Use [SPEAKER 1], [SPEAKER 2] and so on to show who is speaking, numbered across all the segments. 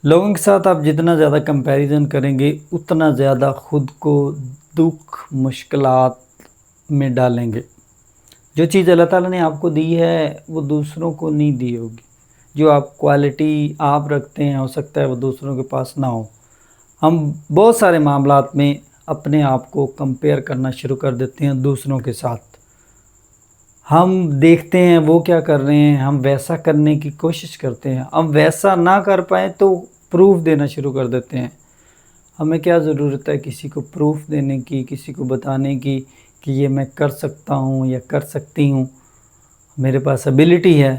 [SPEAKER 1] لوگوں کے ساتھ آپ جتنا زیادہ کمپیریزن کریں گے اتنا زیادہ خود کو دکھ مشکلات میں ڈالیں گے۔ جو چیز اللہ تعالیٰ نے آپ کو دی ہے وہ دوسروں کو نہیں دی ہوگی۔ جو آپ کوالٹی آپ رکھتے ہیں ہو سکتا ہے وہ دوسروں کے پاس نہ ہو۔ ہم بہت سارے معاملات میں اپنے آپ کو کمپیئر کرنا شروع کر دیتے ہیں دوسروں کے ساتھ۔ ہم دیکھتے ہیں وہ کیا کر رہے ہیں، ہم ویسا کرنے کی کوشش کرتے ہیں، ہم ویسا نہ کر پائیں تو پروف دینا شروع کر دیتے ہیں۔ ہمیں کیا ضرورت ہے کسی کو پروف دینے کی، کسی کو بتانے کی کہ یہ میں کر سکتا ہوں یا کر سکتی ہوں، میرے پاس ایبیلٹی ہے۔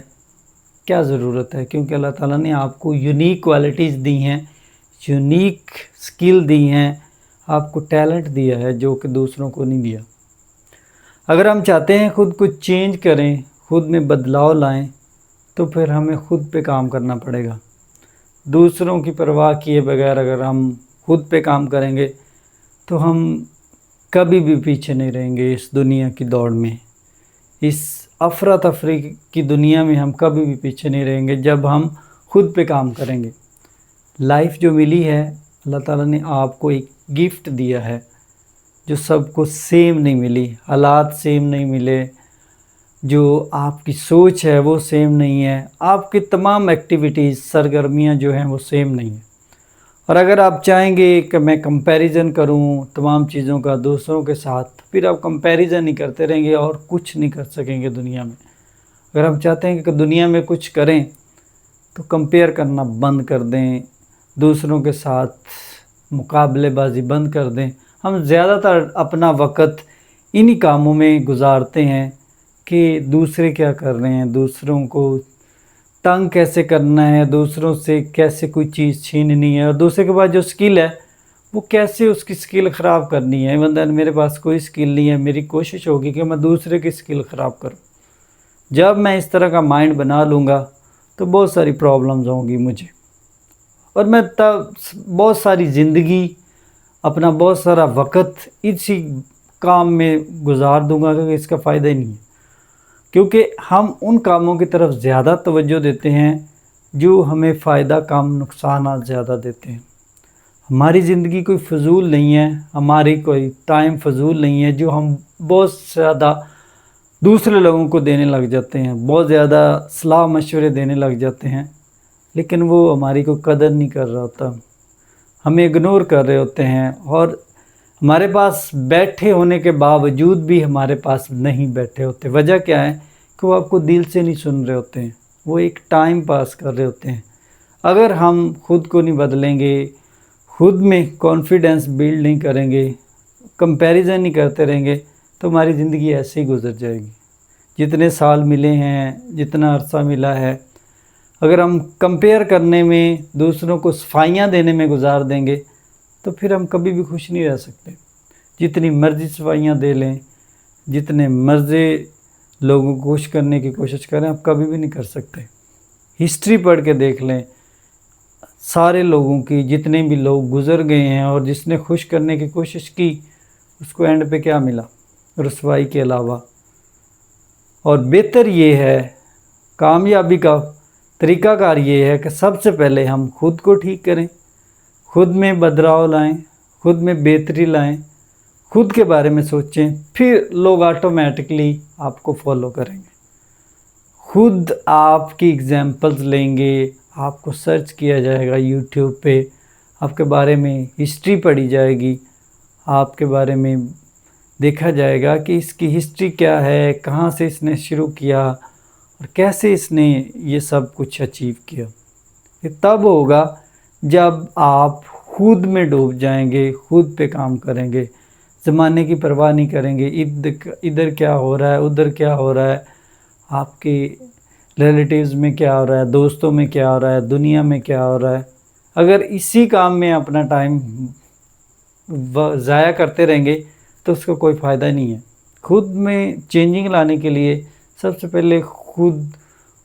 [SPEAKER 1] کیا ضرورت ہے؟ کیونکہ اللہ تعالیٰ نے آپ کو یونیک کوالٹیز دی ہیں، یونیک سکل دی ہیں، آپ کو ٹیلنٹ دیا ہے جو کہ دوسروں کو نہیں دیا۔ اگر ہم چاہتے ہیں خود کو چینج کریں، خود میں بدلاؤ لائیں، تو پھر ہمیں خود پہ کام کرنا پڑے گا۔ دوسروں کی پرواہ کیے بغیر اگر ہم خود پہ کام کریں گے تو ہم کبھی بھی پیچھے نہیں رہیں گے اس دنیا کی دوڑ میں۔ اس افراتفری کی دنیا میں ہم کبھی بھی پیچھے نہیں رہیں گے جب ہم خود پہ کام کریں گے۔ لائف جو ملی ہے اللہ تعالیٰ نے آپ کو ایک گفٹ دیا ہے جو سب کو سیم نہیں ملی، حالات سیم نہیں ملے، جو آپ کی سوچ ہے وہ سیم نہیں ہے، آپ کی تمام ایکٹیویٹیز سرگرمیاں جو ہیں وہ سیم نہیں ہیں۔ اور اگر آپ چاہیں گے کہ میں کمپیریزن کروں تمام چیزوں کا دوسروں کے ساتھ، پھر آپ کمپیریزن ہی کرتے رہیں گے اور کچھ نہیں کر سکیں گے دنیا میں۔ اگر ہم چاہتے ہیں کہ دنیا میں کچھ کریں تو کمپیئر کرنا بند کر دیں، دوسروں کے ساتھ مقابلے بازی بند کر دیں۔ ہم زیادہ تر اپنا وقت انہی کاموں میں گزارتے ہیں کہ دوسرے کیا کر رہے ہیں، دوسروں کو تنگ کیسے کرنا ہے، دوسروں سے کیسے کوئی چیز چھیننی ہے، اور دوسرے کے پاس جو سکل ہے وہ کیسے اس کی سکل خراب کرنی ہے۔ بندہ میرے پاس کوئی سکل نہیں ہے، میری کوشش ہوگی کہ میں دوسرے کی سکل خراب کروں۔ جب میں اس طرح کا مائنڈ بنا لوں گا تو بہت ساری پرابلمز ہوں گی مجھے، اور میں تب بہت ساری زندگی، اپنا بہت سارا وقت اسی کام میں گزار دوں گا کہ اس کا فائدہ ہی نہیں ہے۔ کیونکہ ہم ان کاموں کی طرف زیادہ توجہ دیتے ہیں جو ہمیں فائدہ کم، نقصانات زیادہ دیتے ہیں۔ ہماری زندگی کوئی فضول نہیں ہے، ہماری کوئی ٹائم فضول نہیں ہے جو ہم بہت زیادہ دوسرے لوگوں کو دینے لگ جاتے ہیں، بہت زیادہ صلاح مشورے دینے لگ جاتے ہیں، لیکن وہ ہماری کوئی قدر نہیں کر رہا ہوتا، ہمیں اگنور کر رہے ہوتے ہیں، اور ہمارے پاس بیٹھے ہونے کے باوجود بھی ہمارے پاس نہیں بیٹھے ہوتے۔ وجہ کیا ہے کہ وہ آپ کو دل سے نہیں سن رہے ہوتے ہیں، وہ ایک ٹائم پاس کر رہے ہوتے ہیں۔ اگر ہم خود کو نہیں بدلیں گے، خود میں کانفیڈنس بلڈ نہیں کریں گے، کمپیریزن نہیں کرتے رہیں گے تو ہماری زندگی ایسے ہی گزر جائے گی۔ جتنے سال ملے ہیں، جتنا عرصہ ملا ہے، اگر ہم کمپیئر کرنے میں، دوسروں کو صفائیاں دینے میں گزار دیں گے تو پھر ہم کبھی بھی خوش نہیں رہ سکتے۔ جتنی مرضی صفائیاں دے لیں، جتنے مرضی لوگوں کو خوش کرنے کی کوشش کریں، آپ کبھی بھی نہیں کر سکتے۔ ہسٹری پڑھ کے دیکھ لیں، سارے لوگوں کی، جتنے بھی لوگ گزر گئے ہیں اور جس نے خوش کرنے کی کوشش کی اس کو اینڈ پہ کیا ملا؟ رسوائی کے علاوہ۔ اور بہتر یہ ہے، کامیابی کا طریقہ کار یہ ہے کہ سب سے پہلے ہم خود کو ٹھیک کریں، خود میں بدلاؤ لائیں، خود میں بہتری لائیں، خود کے بارے میں سوچیں، پھر لوگ آٹومیٹکلی آپ کو فالو کریں گے۔ خود آپ کی ایگزامپلز لیں گے، آپ کو سرچ کیا جائے گا یوٹیوب پہ، آپ کے بارے میں ہسٹری پڑھی جائے گی، آپ کے بارے میں دیکھا جائے گا کہ اس کی ہسٹری کیا ہے، کہاں سے اس نے شروع کیا اور کیسے اس نے یہ سب کچھ اچیو کیا۔ یہ تب ہوگا جب آپ خود میں ڈوب جائیں گے، خود پہ کام کریں گے، زمانے کی پرواہ نہیں کریں گے، ادھر کیا ہو رہا ہے، ادھر کیا ہو رہا ہے، آپ کے ریلیٹیوز میں کیا ہو رہا ہے، دوستوں میں کیا ہو رہا ہے، دنیا میں کیا ہو رہا ہے۔ اگر اسی کام میں اپنا ٹائم ضائع کرتے رہیں گے تو اس کا کوئی فائدہ نہیں ہے۔ خود میں چینجنگ لانے کے لیے سب سے پہلے خود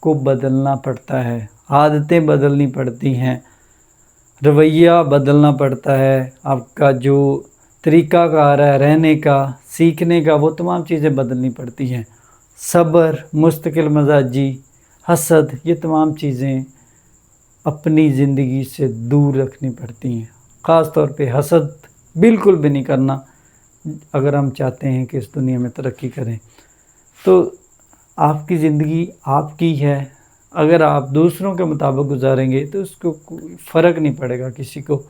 [SPEAKER 1] کو بدلنا پڑتا ہے، عادتیں بدلنی پڑتی ہیں، رویہ بدلنا پڑتا ہے، آپ کا جو طریقہ کار ہے رہنے کا، سیکھنے کا، وہ تمام چیزیں بدلنی پڑتی ہیں۔ صبر، مستقل مزاجی، حسد، یہ تمام چیزیں اپنی زندگی سے دور رکھنی پڑتی ہیں، خاص طور پہ حسد بالکل بھی نہیں کرنا اگر ہم چاہتے ہیں کہ اس دنیا میں ترقی کریں۔ تو آپ کی زندگی آپ کی ہے، اگر آپ دوسروں کے مطابق گزاریں گے تو اس کو کوئی فرق نہیں پڑے گا کسی کو،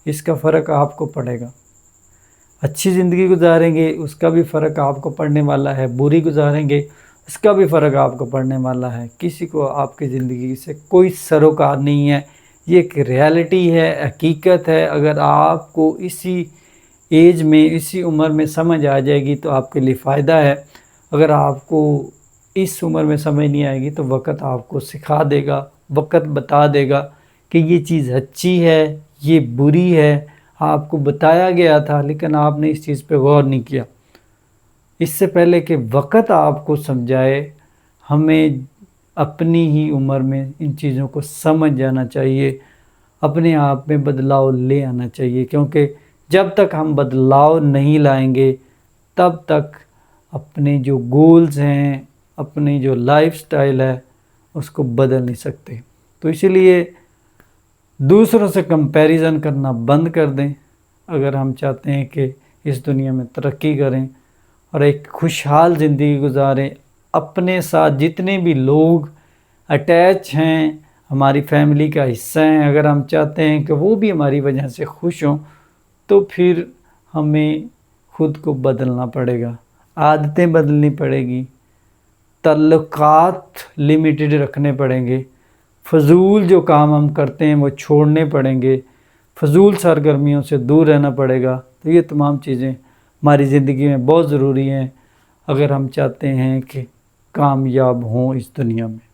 [SPEAKER 1] اس کا فرق آپ کو پڑے گا۔ اچھی زندگی گزاریں گے اس کا بھی فرق آپ کو پڑنے والا ہے، بری گزاریں گے اس کا بھی فرق آپ کو پڑنے والا ہے۔ کسی کو آپ کی زندگی سے کوئی سروکار نہیں ہے، یہ ایک ریالٹی ہے، حقیقت ہے۔ اگر آپ کو اسی ایج میں، اسی عمر میں سمجھ آ جائے گی تو آپ کے لیے فائدہ ہے۔ اگر آپ کو اس عمر میں سمجھ نہیں آئے گی تو وقت آپ کو سکھا دے گا، وقت بتا دے گا کہ یہ چیز اچھی ہے، یہ بری ہے۔ آپ کو بتایا گیا تھا لیکن آپ نے اس چیز پہ غور نہیں کیا۔ اس سے پہلے کہ وقت آپ کو سمجھائے، ہمیں اپنی ہی عمر میں ان چیزوں کو سمجھ جانا چاہیے، اپنے آپ میں بدلاؤ لے آنا چاہیے، کیونکہ جب تک ہم بدلاؤ نہیں لائیں گے تب تک اپنے جو گولز ہیں، اپنی جو لائف سٹائل ہے اس کو بدل نہیں سکتے۔ تو اسی لیے دوسروں سے کمپیریزن کرنا بند کر دیں اگر ہم چاہتے ہیں کہ اس دنیا میں ترقی کریں اور ایک خوشحال زندگی گزاریں۔ اپنے ساتھ جتنے بھی لوگ اٹیچ ہیں، ہماری فیملی کا حصہ ہیں، اگر ہم چاہتے ہیں کہ وہ بھی ہماری وجہ سے خوش ہوں تو پھر ہمیں خود کو بدلنا پڑے گا، عادتیں بدلنی پڑے گی، تعلقات لمیٹڈ رکھنے پڑیں گے، فضول جو کام ہم کرتے ہیں وہ چھوڑنے پڑیں گے، فضول سرگرمیوں سے دور رہنا پڑے گا۔ تو یہ تمام چیزیں ہماری زندگی میں بہت ضروری ہیں اگر ہم چاہتے ہیں کہ کامیاب ہوں اس دنیا میں۔